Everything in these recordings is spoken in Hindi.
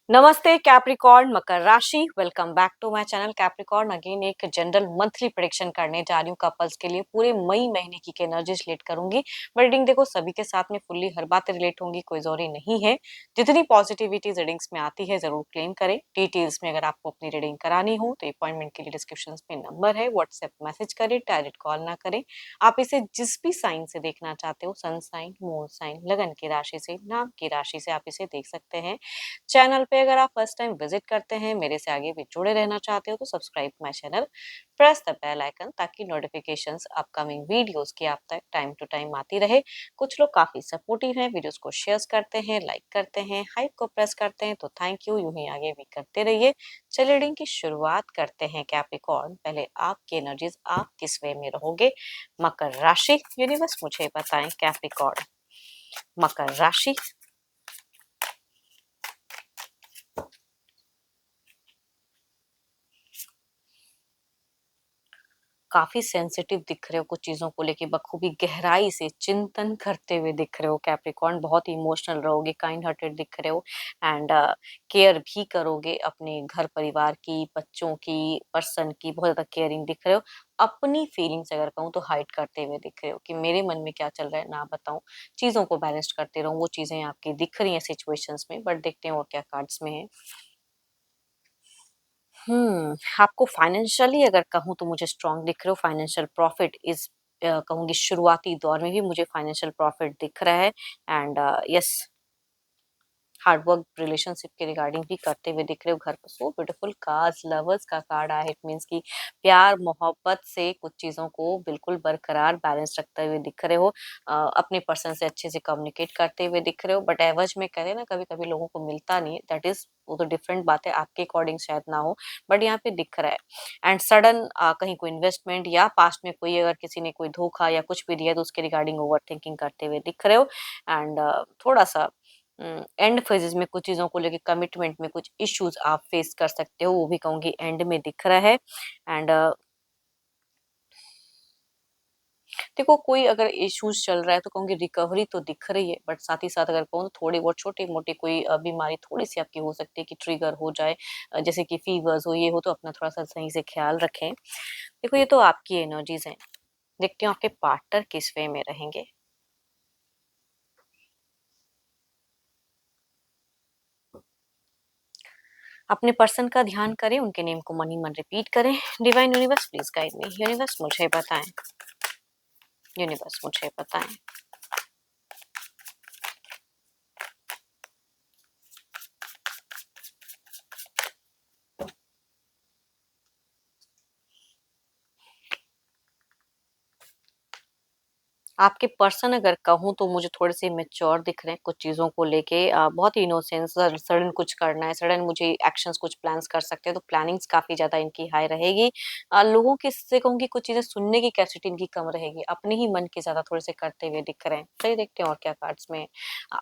नमस्ते कैप्रिकॉर्न मकर राशि। Welcome back to my channel Capricorn. Again एक जनरल मंथली प्रेडिक्शन करने जा रही हूँ कपल्स के लिए। पूरे मई महीने की एनर्जीज रिलेट करूंगी। रीडिंग देखो सभी के साथ में फुल्ली हर बात रिलेट होंगी, कोई जोरी नहीं है। जितनी पॉजिटिविटी रीडिंग्स में आती है जरूर क्लेम करें। डिटेल्स में अगर आपको अपनी रीडिंग करानी हो तो अपॉइंटमेंट के लिए डिस्क्रिप्शन में नंबर है, व्हाट्सएप मैसेज करें, डायरेक्ट कॉल ना करें। आप इसे जिस भी साइन से देखना चाहते हो, सन साइन, मून साइन, लगन की राशि से, नाम की राशि से आप इसे देख सकते हैं। चैनल पे अगर आप फर्स्ट टाइम विजिट करते हैं, मेरे से आगे भी जुड़े रहना चाहते हो तो subscribe my channel, press the bell icon ताकि नोटिफिकेशंस अपकमिंग वीडियोस की आप तक टाइम टू टाइम आती रहे। कुछ लोग काफी सपोर्टिव हैं, वीडियोस को शेयर करते हैं, लाइक करते हैं, हाइप को प्रेस करते हैं, तो थैंक यू। यूं ही आगे भी करते रहिए। चलिए रीडिंग की शुरुआत करते हैं कैप्रिकॉर्न। पहले आपकी एनर्जीज, आप किस वे में रहोगे। मकर राशि, यूनिवर्स मुझे बताएं कैप्रिकॉर्न। मकर राशि, काफी सेंसिटिव दिख रहे हो, कुछ चीजों को लेके बखूबी गहराई से चिंतन करते हुए दिख रहे हो कैप्रिकॉर्न। बहुत इमोशनल रहोगे, काइंड हार्टेड दिख रहे हो एंड केयर भी करोगे अपने घर परिवार की, बच्चों की, पर्सन की। बहुत ज्यादा केयरिंग दिख रहे हो। अपनी फीलिंग्स अगर कहूँ तो हाइड करते हुए दिख रहे हो कि मेरे मन में क्या चल रहा है ना बताऊं। चीजों को बैलेंस करते रहो, वो चीजें आपकी दिख रही हैं सिचुएशंस में, बट देखते हैं और क्या कार्ड्स में है। आपको फाइनेंशियली अगर कहूँ तो मुझे स्ट्रांग दिख रहे हो। फाइनेंशियल प्रॉफिट इज, कहूंगी शुरुआती दौर में भी मुझे फाइनेंशियल प्रॉफिट दिख रहा है एंड यस, हार्डवर्क रिलेशनशिप के रिगार्डिंग भी करते हुए दिख रहे हो। घर पर सो ब्यूटीफुल कार्ड्स, लवर्स का कार्ड आया। इट मीन्स की प्यार मोहब्बत से कुछ चीजों को बिल्कुल बरकरार बैलेंस रखते हुए दिख रहे हो। अपने पर्सन से अच्छे से कम्युनिकेट करते हुए दिख रहे हो, बट एवज में करें ना, कभी कभी लोगों को मिलता नहीं, दैट इज, वो तो डिफरेंट बात है, आपके अकॉर्डिंग शायद ना हो, बट यहाँ पे दिख रहा है। एंड सडन कहीं कोई इन्वेस्टमेंट या पास्ट में कोई अगर किसी ने कोई धोखा या कुछ भी दिया तो उसके रिगार्डिंग ओवर थिंकिंग करते हुए दिख रहे हो। एंड थोड़ा सा एंड फेजेस में कुछ चीजों को लेके कमिटमेंट में कुछ इश्यूज आप फेस कर सकते हो, वो भी कहूंगी एंड में दिख रहा है। एंड देखो कोई अगर इश्यूज चल रहा है तो कहूंगी रिकवरी तो दिख रही है, बट साथ ही साथ अगर कहूँ तो थोड़ी बहुत छोटी मोटी कोई बीमारी थोड़ी सी आपकी हो सकती है कि ट्रिगर हो जाए। जैसे कि फीवर्स हो, ये हो, तो अपना थोड़ा सा सही से ख्याल रखें। देखो ये तो आपकी एनर्जीज हैं। देखते हो आपके पार्टनर किस वे में रहेंगे। अपने पर्सन का ध्यान करें, उनके नेम को मन ही मन रिपीट करें। Divine universe please guide me. Universe मुझे बताएं। यूनिवर्स मुझे बताएं। आपके पर्सन अगर कहूँ तो मुझे थोड़े से मेच्योर दिख रहे हैं कुछ चीज़ों को लेके। बहुत ही इनोसेंस, सडन कुछ करना है, सडन मुझे एक्शंस कुछ प्लान्स कर सकते हैं, तो प्लानिंग्स काफ़ी ज़्यादा इनकी हाई रहेगी। लोगों की से कहूँगी कुछ चीज़ें सुनने की कैपेसिटी इनकी कम रहेगी, अपने ही मन के ज़्यादा थोड़े से करते हुए दिख रहे हैं। चलिए देखते हैं और क्या कार्ड्स में।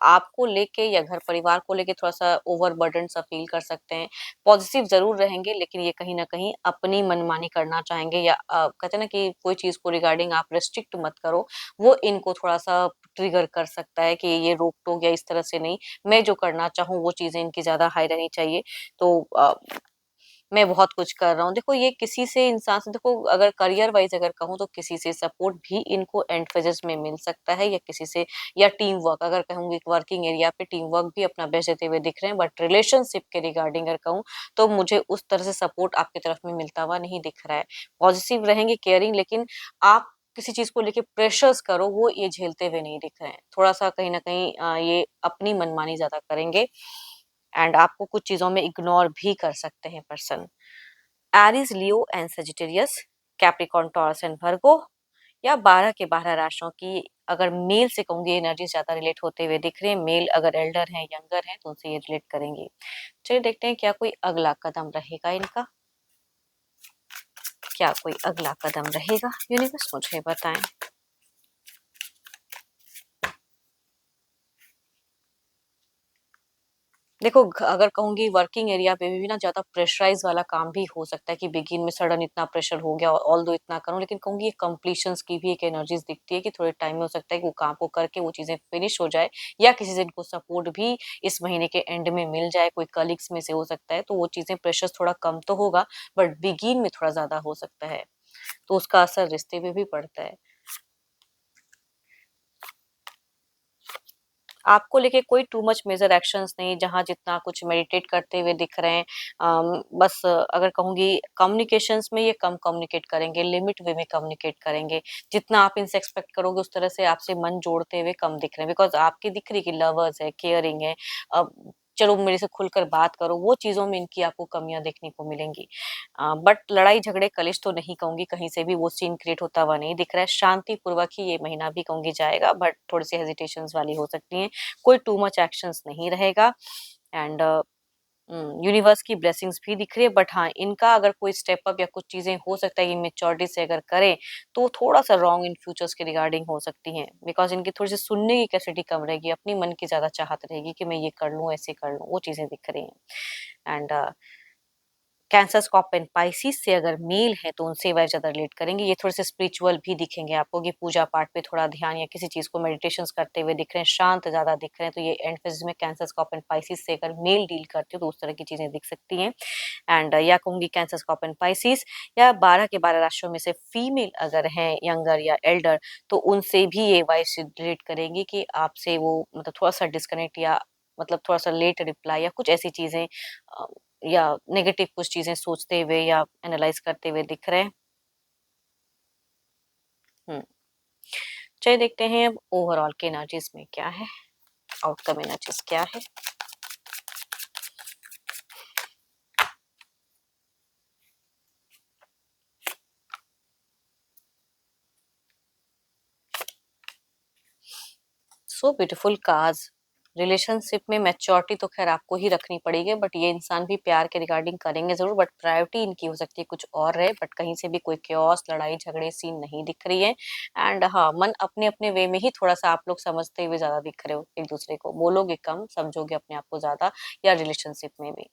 आपको लेके या घर परिवार को लेके थोड़ा सा ओवर बर्डन सा फील कर सकते हैं। पॉजिटिव ज़रूर रहेंगे, लेकिन ये कहीं न कहीं अपनी मनमानी करना चाहेंगे, या कहते हैं ना कि कोई चीज़ को रिगार्डिंग आप रिस्ट्रिक्ट मत करो, वो इनको थोड़ा-सा ट्रिगर कर सकता है कि ये रोक-टोक या इस तरह से नहीं, मैं जो करना चाहूँ वो चीज़ें इनकी ज़्यादा हाई रहनी चाहिए। तो मैं बहुत कुछ कर रहा हूँ। देखो ये किसी से, इंसान से, देखो अगर करियर वाइज़ अगर कहूँ तो किसी से सपोर्ट भी इनको एंड फेजेज़ में मिल सकता है, या किसी से, या टीम वर्क अगर कहूँगी वर्किंग एरिया पे टीम वर्क भी अपना बेस्ट देते हुए दिख रहे हैं, बट रिलेशनशिप के रिगार्डिंग अगर कहूँ तो मुझे उस तरह से सपोर्ट आपकी तरफ में मिलता हुआ नहीं दिख रहा है। पॉजिटिव रहेंगे, केयरिंग, लेकिन आप किसी चीज़ को लेके प्रेशर्स करो, वो ये झेलते हुए नहीं दिख रहे हैं। थोड़ा-सा कहीं न कहीं ये अपनी मनमानी ज़्यादा करेंगे एंड आपको कुछ चीज़ों में इग्नोर भी कर सकते हैं person. Aries, Leo and Sagittarius, Capricorn, taurus and वर्गो, या 12 के 12 राशियों की अगर मेल से कहूँगी एनर्जी ज़्यादा रिलेट होते हुए दिख रहे हैं। मेल अगर एल्डर हैं, यंगर हैं, तो उनसे ये रिलेट करेंगी। चलिए देखते हैं क्या कोई अगला कदम रहेगा इनका। क्या कोई अगला कदम रहेगा, यूनिवर्स मुझे बताएं। देखो अगर कहूँगी वर्किंग एरिया पे भी ना ज़्यादा प्रेशराइज वाला काम भी हो सकता है कि बिगिन में सडन इतना प्रेशर हो गया ऑल दो इतना करूँ, लेकिन कहूँगी ये कंप्लीशंस की भी एक एनर्जीज दिखती है कि थोड़े टाइम में हो सकता है कि वो काम को करके वो चीज़ें फिनिश हो जाए, या किसी से इनको सपोर्ट भी इस महीने के एंड में मिल जाए, कोई कलीग्स में से हो सकता है, तो वो चीज़ें प्रेशर थोड़ा कम तो होगा, बट बिगिन में थोड़ा ज़्यादा हो सकता है, तो उसका असर रिश्ते पे भी पड़ता है। आपको लेके कोई टू मच मेजर एक्शंस नहीं, जहाँ जितना कुछ मेडिटेट करते हुए दिख रहे हैं। बस अगर कहूँगी कम्युनिकेशंस में ये कम कम्युनिकेट करेंगे, लिमिट वे में कम्युनिकेट करेंगे। जितना आप इनसे एक्सपेक्ट करोगे उस तरह से आपसे मन जोड़ते हुए कम दिख रहे हैं, बिकॉज़ आपकी दिख रही है कि लवर्स है, केयरिंग है। चलो मेरे से खुलकर बात करो, वो चीज़ों में इनकी आपको कमियाँ देखने को मिलेंगी। बट लड़ाई झगड़े कलेश तो नहीं कहूँगी, कहीं से भी वो सीन क्रिएट होता हुआ नहीं दिख रहा है। शांतिपूर्वक ही ये महीना भी कहूँगी जाएगा, बट थोड़ी-सी हेजिटेशंस वाली हो सकती हैं। कोई टू मच एक्शंस नहीं रहेगा, एंड यूनिवर्स की ब्लेसिंग्स भी दिख रही है, बट हाँ, इनका अगर कोई स्टेप अप या कुछ चीज़ें हो सकता है कि मैच्योरिटी से अगर करें, तो थोड़ा-सा रॉन्ग इन फ्यूचर्स के रिगार्डिंग हो सकती हैं। बिकॉज़ इनकी थोड़ी-सी सुनने की कैपेसिटी कम रहेगी, अपनी मन की ज़्यादा चाहत रहेगी कि मैं ये कर लूँ, ऐसे कर लूँ, वो चीज़ें दिख रही हैं। एंड कैंसर, स्कॉर्पियन, पाइसेस से अगर मेल है तो उनसे वह ज़्यादा रिलेट करेंगे। ये थोड़े-से स्पिरिचुअल भी दिखेंगे आपको कि पूजा-पाठ पे थोड़ा ध्यान या किसी चीज़ को मेडिटेशंस करते हुए दिख रहे हैं, शांत ज़्यादा दिख रहे हैं, तो ये एंड फेज़ेज़ में कैंसर, स्कॉर्पियन, पाइसेस से अगर मेल डील करते हो तो उस तरह की चीज़ें दिख सकती हैं। एंड या कहूँगी कैंसर, स्कॉर्पियन, पाइसेस या 12 के 12 राशियों में से फीमेल अगर हैं यंगर या एल्डर, तो उनसे भी ये वाइब्स रिलेट करेंगी कि आपसे वो मतलब थोड़ा-सा डिस्कनेक्ट या मतलब थोड़ा-सा लेट रिप्लाई या कुछ ऐसी चीज़ें या नेगेटिव कुछ चीज़ें सोचते हुए या एनालाइज़ करते हुए दिख रहे हैं। हुँ। चलिए देखते हैं अब ओवरऑल की एनर्जीज़ में क्या है, आउटकम एनर्जीज़ क्या है। So beautiful cards. रिलेशनशिप में मैच्योरिटी तो खैर आपको ही रखनी पड़ेगी, बट ये इंसान भी प्यार के रिगार्डिंग करेंगे ज़रूर, बट प्रायोरिटी इनकी हो सकती है कुछ और रहे, बट कहीं से भी कोई chaos लड़ाई झगड़े सीन नहीं दिख रही है। एंड हाँ, मन अपने-अपने वे में ही थोड़ा-सा आप लोग समझते हुए ज़्यादा दिख रहे हो एक-दूसरे को, बोलोगे कम, समझोगे अपने आप को ज़्यादा या रिलेशनशिप में भी।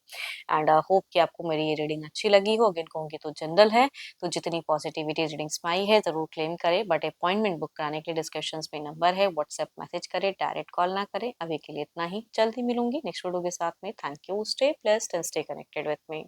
एंड होप कि आपको मेरी ये रीडिंग अच्छी लगी हो। अगेन कहूँगी तो जनरल है, तो जितनी पॉजिटिविटी रीडिंग्स में आई है ज़रूर क्लेम करें, बट अपॉइंटमेंट बुक कराने के लिए डिस्क्रिप्शंस में नंबर है, व्हाट्सएप मैसेज करें, डायरेक्ट कॉल ना करें। अभी के लिए इतना ही, जल्दी मिलूंगी नेक्स्ट वीडियो के साथ में। Thank you, stay blessed and stay connected with me.